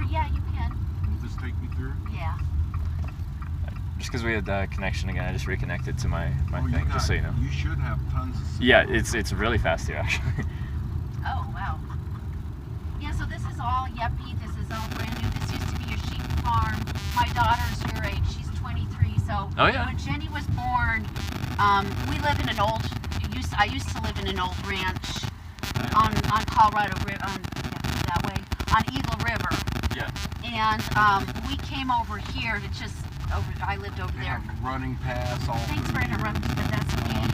Or yeah, you can. Will this take me through? Yeah. Just because we had connection again, I just reconnected to my thing, just so you know. You should have tons of signal. Yeah, it's really fast here, actually. Oh, wow. Yeah, so this is all yuppie. This is all brand new. This used to be a sheep farm. My daughter's your age. She's 23. So Oh, yeah? when Jenny was born, we live in an old. I used to live in an old ranch on Colorado River. That way on Eagle River. Yeah. And we came over here to just over. I lived over They there. have running paths all Thanks through for here. interrupting, but that's Oh, okay. I'm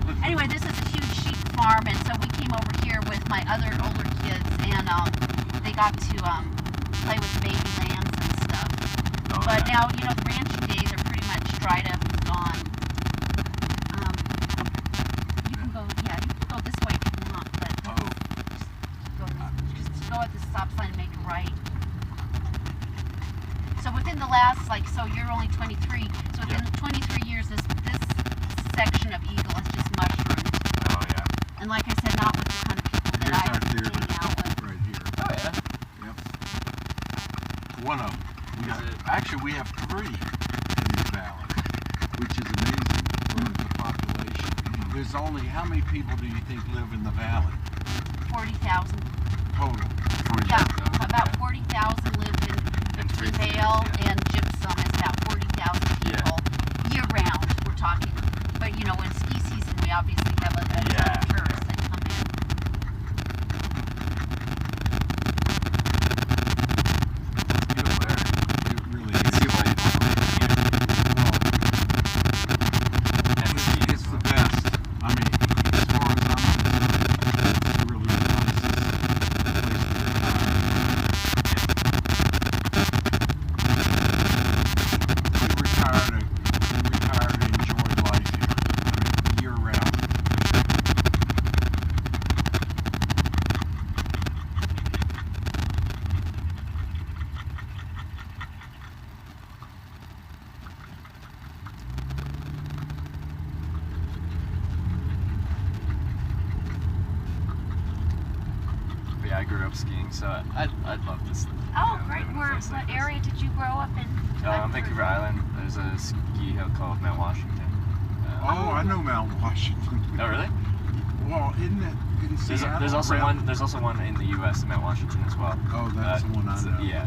sorry. Anyway, this is a huge sheep farm, and so we came over here with my other older kids, and they got to play with baby lambs and stuff. Oh, But yeah. now, you know, the ranching days are pretty much dried up and gone. You can go, yeah, you can go this way if you want, but just go at the stop sign and make a right. So within the last, so you're only 23, so within 23 years, this section of Eagle has just mushroomed. Oh, yeah. And like I said, not with the kind of people that Here's I our theater hang out with. right here. Oh, yeah. Yep. One of them. Is it? Actually, we have 3 in this valley, which is amazing for the population. There's only, how many people do you think live in the valley 40,000. total? Yeah, about 40,000 live in three Vale, theaters, yeah. and Gypsum is about 40,000 people year round. We're talking, but you know, in ski season, we obviously have a ton of tourists that come in. It really You can is. see why you It's the best. I mean, as far as I'm concerned, it's really the nicest place to We retire to enjoy life here. I mean, year round. But yeah, I grew up skiing, so I'd love this. Oh, you know, great! live in a place like What this. area did you grow up in? On Vancouver Island, there's a ski hill called Mount Washington. Oh, I know Mount Washington. Oh, really? Well, isn't it in Seattle? There's also around- one. There's also one in the U.S. Mount Washington as well. Oh, that's the one I know. Yeah.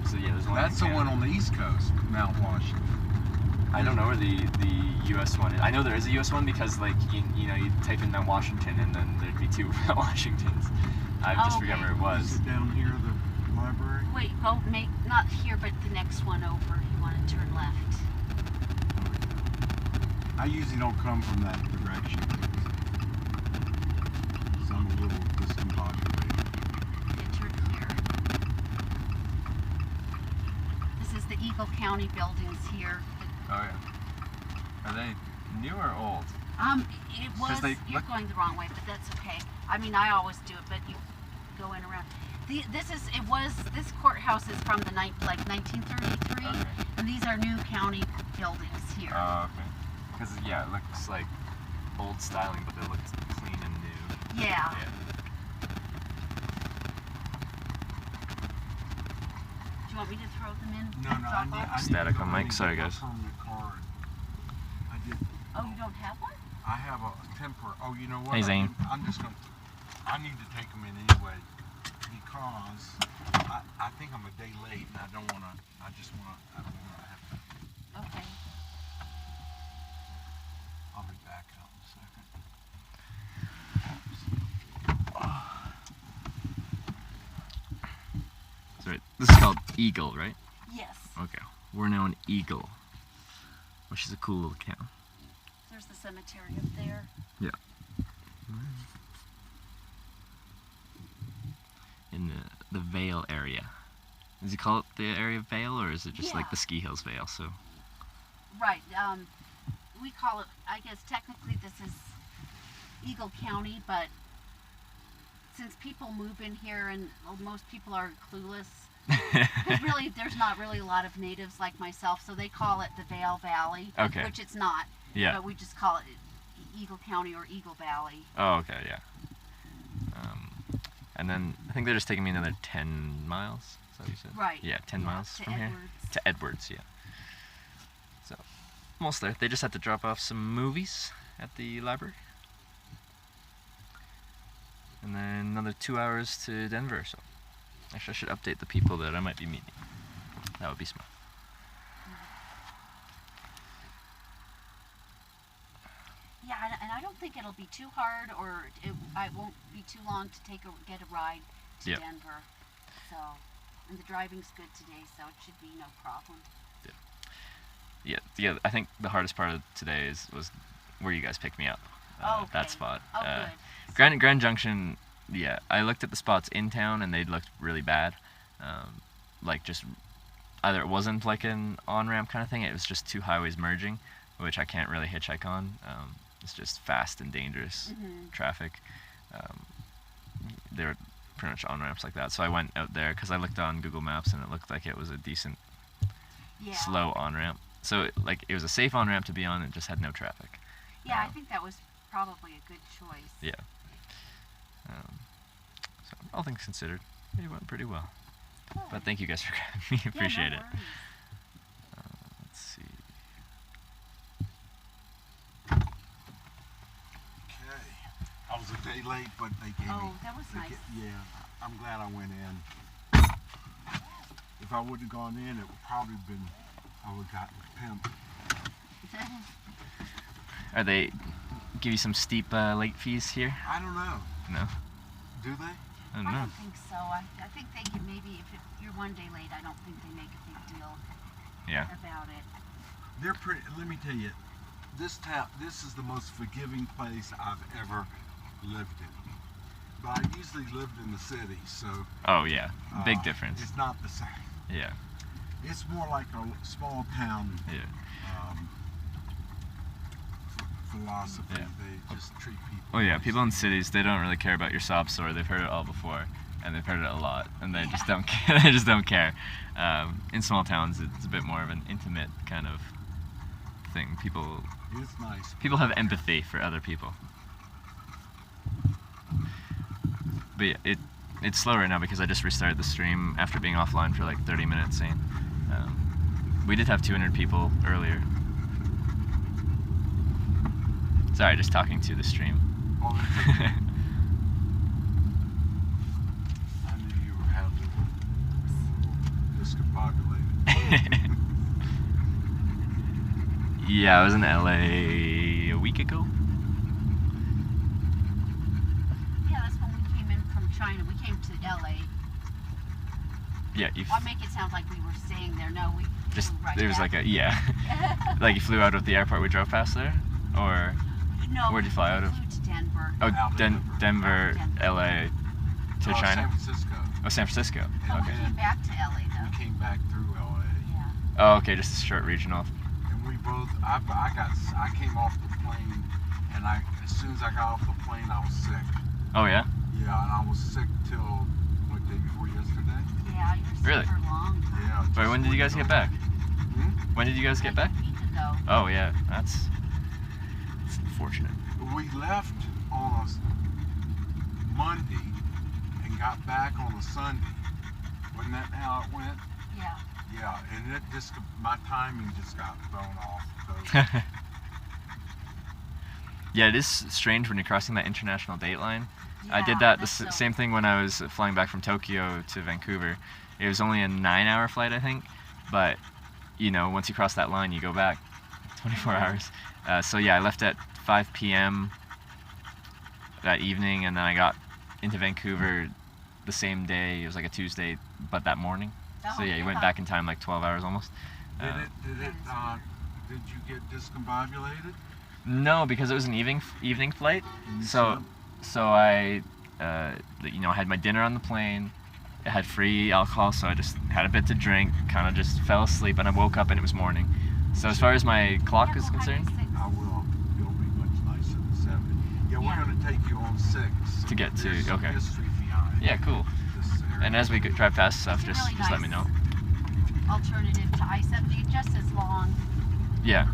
So yeah, there's one. That's in the one Canada. on the East Coast, Mount Washington. I don't know where the U.S. one is. I know there is a U.S. one because like you know you type in Mount Washington and then there'd be 2 Mount Washingtons. I just forgot where it Is was. it down here, the library? Wait, not here, but the next one over. You want to turn left. I usually don't come from that direction because I'm a little discombobulated. Yeah, turn here. This is the Eagle County buildings here. Oh yeah. Are they new or old? It was. You're going the wrong way, but that's okay. I mean, I always do it, but you go in around. This courthouse is from the 1933, Okay. and these are new county buildings here. Oh, okay. Because yeah, it looks like old styling, but they look clean and new. Yeah. Do you want me to throw them in? No, I Drop need. off? I need Static to- on I mic, need sorry, to guys. confirm the card. I did. Oh, you don't have one? I have a temper. Oh, you know what? Hey, Zane. I'm just gonna. I need to take them in anyway because I think I'm a day late and I don't want to. I don't want to have to. Okay. I'll be back in a second. So this is called Eagle, right? Yes. Okay. We're now in Eagle, which is a cool little town. There's the cemetery up there. Yeah. In the Vale area. Does he call it the area of Vale, or is it just like Yeah. the ski hills Vale? So. Right. We call it. I guess technically this is Eagle County, but since people move in here and most people are clueless, because really there's not really a lot of natives like myself, so they call it the Vale Valley, Okay. which it's not. Yeah. But we just call it Eagle County or Eagle Valley. Oh, okay, yeah. And then I think they're just taking me another 10 miles, that what you said? Right. Yeah, 10 miles to from here. Edwards. To Edwards, yeah. So, almost there. They just had to drop off some movies at the library. And then another 2 hours to Denver, so actually I should update the people that I might be meeting. That would be smart. Yeah, and I don't think it'll be too hard, or it won't be too long to get a ride to Yep. Denver. So, and the driving's good today, so it should be no problem. Yeah. I think the hardest part of today was where you guys picked me up. Okay. That spot. Oh, good. Grand Junction. Yeah, I looked at the spots in town and they looked really bad. Like just either it wasn't like an on-ramp kind of thing. It was just two highways merging, which I can't really hitchhike on. It's just fast and dangerous traffic. They were pretty much on-ramps like that. So I went out there because I looked on Google Maps and it looked like it was a decent Yeah. slow on-ramp. So it was a safe on-ramp to be on. It just had no traffic. Yeah, I think that was probably a good choice. Yeah. So all things considered, it went pretty well. Good. But thank you guys for having me. Appreciate yeah, it. no worries. Let's see. Okay. I was a day late, but they gave me. Oh, that was nice. Yeah, I'm glad I went in. If I would have gone in, it would probably been. I would have gotten pimped. Are they give you some steep late fees here? I don't know. No, Do they? I don't I know. don't think so. I think they can maybe, if you're one day late, I don't think they make a big deal Yeah. about it. They're pretty. Let me tell you, this is the most forgiving place I've ever lived in. But I usually lived in the city, so. Oh yeah, big difference. It's not the same. Yeah. It's more like a small town Yeah. philosophy. Yeah. They just treat people. Oh yeah, nice. people in cities, they don't really care about your sob story. They've heard it all before, and they've heard it a lot, and they just don't care. They just don't care. In small towns, it's a bit more of an intimate kind of thing. People It's nice. have empathy for other people. But yeah, it's slow right now because I just restarted the stream after being offline for like 30 minutes. And we did have 200 people earlier. Sorry, just talking to the stream. Oh, that's okay. I knew you were having discombobulated. Yeah, I was in LA a week ago. Yeah, that's when we came in from China. We came to LA. Yeah, I'll make it sound like we were staying there. No, we just flew right there was back. like like you flew out of the airport we drove past there, or No, where'd you fly out of? We flew to Denver. oh Out of Denver, LA to China. San Francisco. Oh, San Francisco. No, we Okay. came back to LA We though. came back through LA, Yeah. Oh, okay, just a short regional. and we both. I came off the plane, and as soon as I got off the plane, I was sick. Oh yeah. Yeah, and I was sick till what, day before yesterday? Yeah, you're sick Really? for long. Yeah. But when did you guys get back? When did you guys get back? Like a week ago. Oh yeah, that's unfortunate. We left on a Monday and got back on a Sunday. Wasn't that how it went? Yeah. Yeah, and it just my timing just got thrown off. So. Yeah, it is strange when you're crossing that international date line. I did Yeah, that the that's so- same thing when I was flying back from Tokyo to Vancouver. It was only a 9-hour flight, I think, but you know, once you cross that line, you go back 24 hours. So yeah, I left at 5 p.m. that evening, and then I got into Vancouver the same day. It was like a Tuesday, but that morning. So Oh, yeah, you went back in time like 12 hours almost. Did you get discombobulated? No, because it was an evening flight. And you So I, you know, I had my dinner on the plane. It had free alcohol, so I just had a bit to drink, kind of just fell asleep, and I woke up and it was morning. So as far as my clock is concerned, I will. It'll be much nicer than 7. Yeah, we're Yeah. going to take you on 6. To get to- There's some okay. history behind yeah, cool. this area. And as we drive past stuff, It's a really just let me nice know. Alternative to I-70, just as long. Yeah.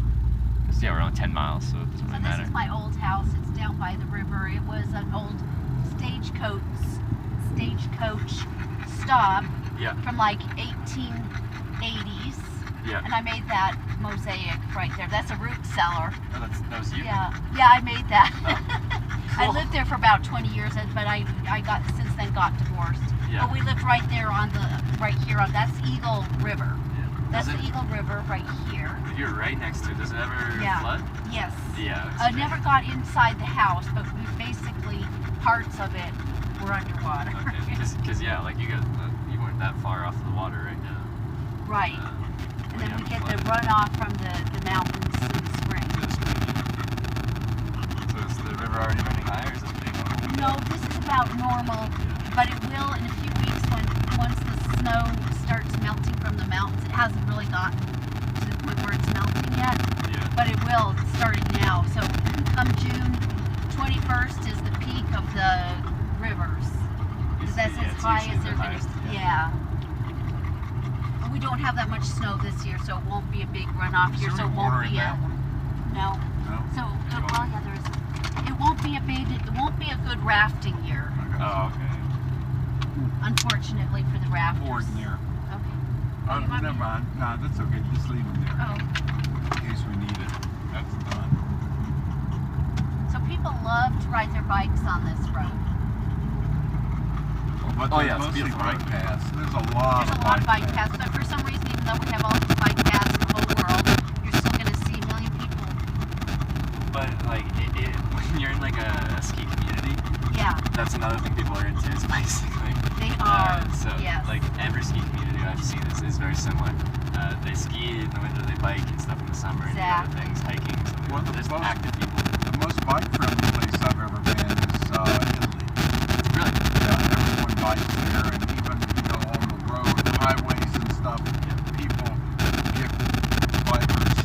'Cause, yeah, we're only 10 miles, so it doesn't So really this matter. is my old house. It's down by the river. It was an old stagecoach stop Yeah. from like 1880s. Yeah. And I made that mosaic right there. That's a root cellar. Oh, that was you? Yeah, I made that. I Cool. lived there for about 20 years, but I got since then got divorced. Yeah. But we lived right there right here on that's Eagle River. Yeah. That's Does the it, Eagle River right here. you're right next to it. Does it ever Yeah. flood? Yes. Yeah. I never got inside the house, but we basically parts of it were underwater. Okay. Because yeah, like you weren't that far off the water right now. Right. And then we get the runoff from the mountains to the spring. So is the river already running high, or is it being normal? No, this is about normal, but it will in a few weeks once the snow starts melting from the mountains. It hasn't really gotten to the point where it's melting yet, Yeah. but it will. It's starting now. So come June 21st is the peak of the rivers. That's as high as they're going to. Yeah. We don't have that much snow this year, so it won't be a big runoff here. So it won't be a no. No? So well, yeah, there's. It won't be a good rafting year, Oh, okay. unfortunately for the rafters. Pour it in there. Okay. Oh, you want me never to- mind. No, that's okay. Just leave them there Oh, in case we need it. That's done. so people love to ride their bikes on this road. But Oh, there's yeah, it's mostly beautiful bike road. paths. There's a lot There's of a lot of bike paths, but for some reason, even though we have all the bike paths in the whole world, you're still going to see a million people. But like when you're in like a ski community, Yeah, that's another thing people are into is bicycling. they are. So Yes. like every ski community I've seen is very similar. They ski in the winter, they bike and stuff in the summer, and do other Exactly. things, hiking. So Well, the there's most- active people. The most bike-friendly place I've ever been is Italy. Really? Yeah, everyone bikes there, and even on the road, the highways and stuff, people give bikers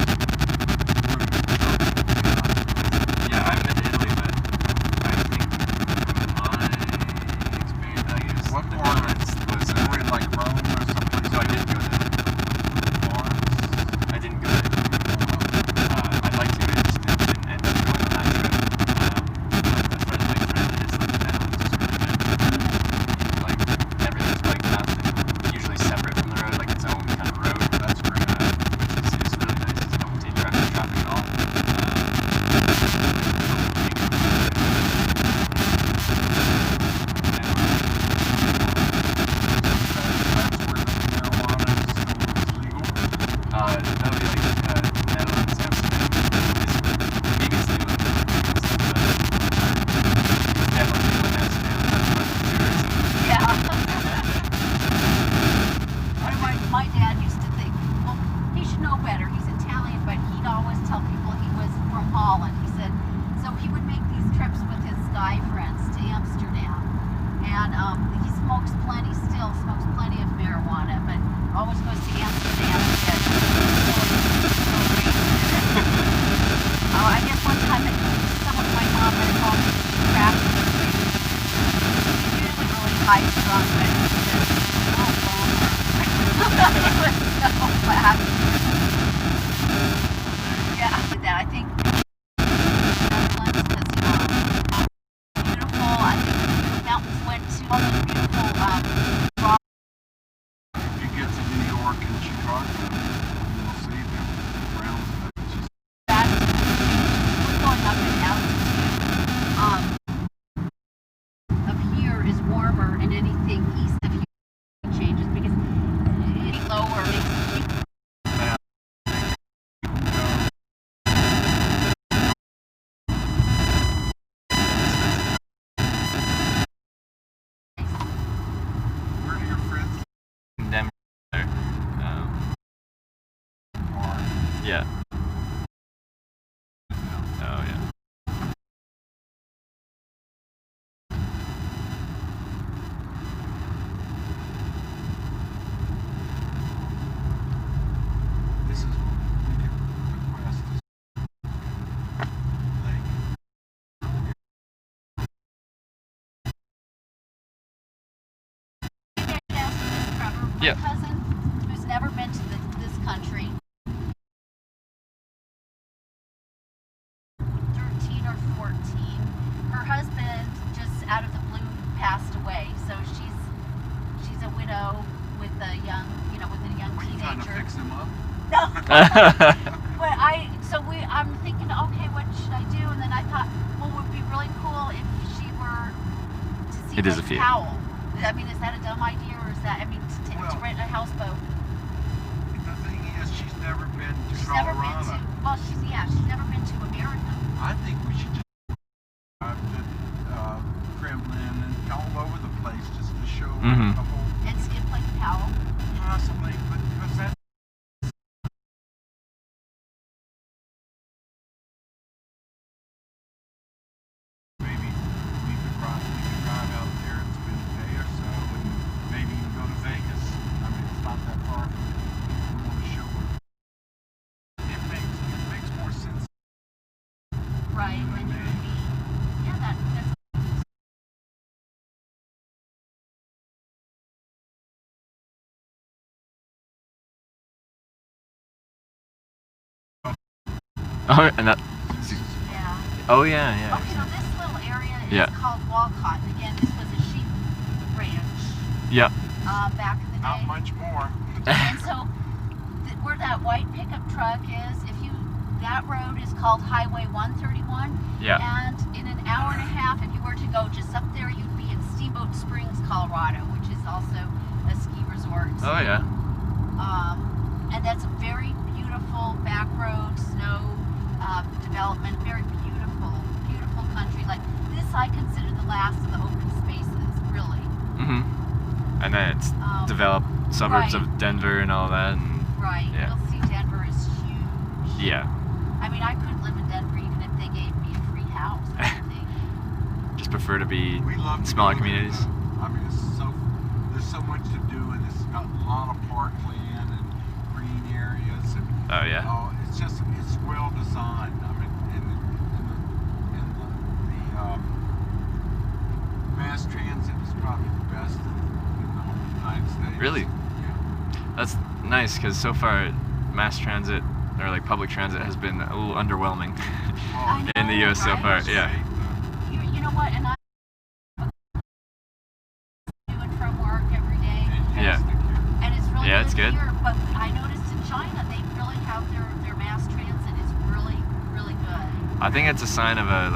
room. Yeah, I haven't been to Italy, but I think from my experience, I guess What the part? Netherlands was. Were you like Rome or someplace No, I like didn't go to. Florence? I didn't go to. I'd like to. I just didn't end up going on that trip. A friend that just lived in Netherlands was really good. Like everything's bike paths and usually separate from the road, like its own kind of road. That's great. Which is really nice. You don't see traffic at all. That's where the marijuana is legal. That would be like Netherlands, Amsterdam. Maybe it's legal in the Netherlands, but it's definitely legal in Amsterdam. That's where the tourism. Yeah. My dad used to think, well, he should know better. He's Italian, but he'd always tell people he was from Holland. He said, so he would make these trips with his guy friends to Amsterdam. And he smokes plenty of marijuana, but always goes to Amsterdam to get I guess one time someone, my mom had called me crap. He's usually really high strung, but he said, oh, bummer. It was so bad. Yeah, I did that. I think Netherlands was beautiful. I think the mountains went to all the beautiful rock. You get to New York and Chicago, you'll see them around. It's just We're going up in altitude. Up here is warmer, and anything east of here changes because it's lower. where do your friends In Denver. are. Yeah. Oh yeah. This is what we can request is My Yeah. cousin, who's never been to this country, 13 or 14. Her husband just out of the blue passed away, so she's a widow with fix them up. No. But I'm thinking, okay, what should I do? And then I thought, well, it would be really cool if she were to see It is a Lake feat. Powell. I mean, is that a dumb idea, or is that? I mean, to Well, rent a houseboat. The thing is, she's never been to She's never Colorado. been to. Well, she's never been to America. I think we should just drive to Kremlin and all over the place just to show Mhm. the whole, And skip Lake Powell. possibly, but because that. Maybe we could drive out there and spend a day or so, and maybe even go to Vegas. I mean, it's not that far from here. We want to show her. It makes more sense. Right. When you would be. Yeah, that's. Oh, and that. Yeah. Oh yeah, yeah. Okay, now this little area is Yeah. called Walcott. And again, this was a sheep ranch. Yeah. Back in the day. Not much more. And so, where that white pickup truck is, that road is called Highway 131. Yeah. And in an hour and a half, if you were to go just up there, you'd be in Steamboat Springs, Colorado, which is also a ski resort. Oh yeah. And that's a very beautiful back road, snow development, very beautiful, beautiful country. Like this, I consider the last of the open spaces, really. Mhm. And then it's Um, developed suburbs right. of Denver and all that, and Right. Yeah. You'll see Denver is huge. yeah, I mean, I couldn't live in Denver even if they gave me a free house. I think. just prefer to be We love in to smaller go there, communities. though. I mean, there's so much to do, and it's got a lot of parkland and green areas, and Oh yeah. it's well designed. I mean, the mass transit is probably the best in the whole United States. Really? Yeah. That's nice because so far mass transit or like public transit has been a little underwhelming I in the know, U.S. so right? far. Yeah. You know what? And I do it from work every day, Yeah. Fantastic here. and it's really Yeah, it's good. here. But I noticed in China, they really have their mass transit is really, really good. I think it's a sign of a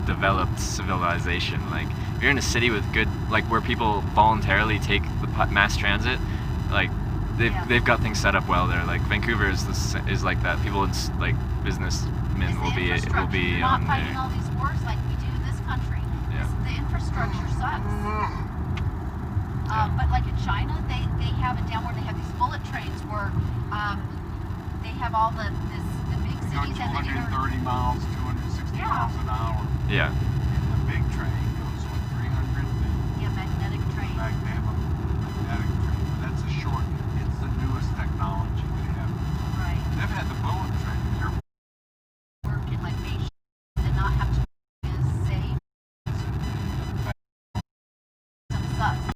developed civilization. Like if you're in a city with good, like where people voluntarily take the mass transit, like Yeah. they've got things set up well there. Like Vancouver is like that. People like businessmen It's will the be infrastructure. You're on not fighting there. all these wars like we do in this country. Yeah. The infrastructure sucks. Yeah. But like in China, they have it down where they have these bullet trains where they have all the big We go cities and the 230 miles, 260 Yeah. miles an hour. Yeah. And the big train goes with 300. magnetic train. They have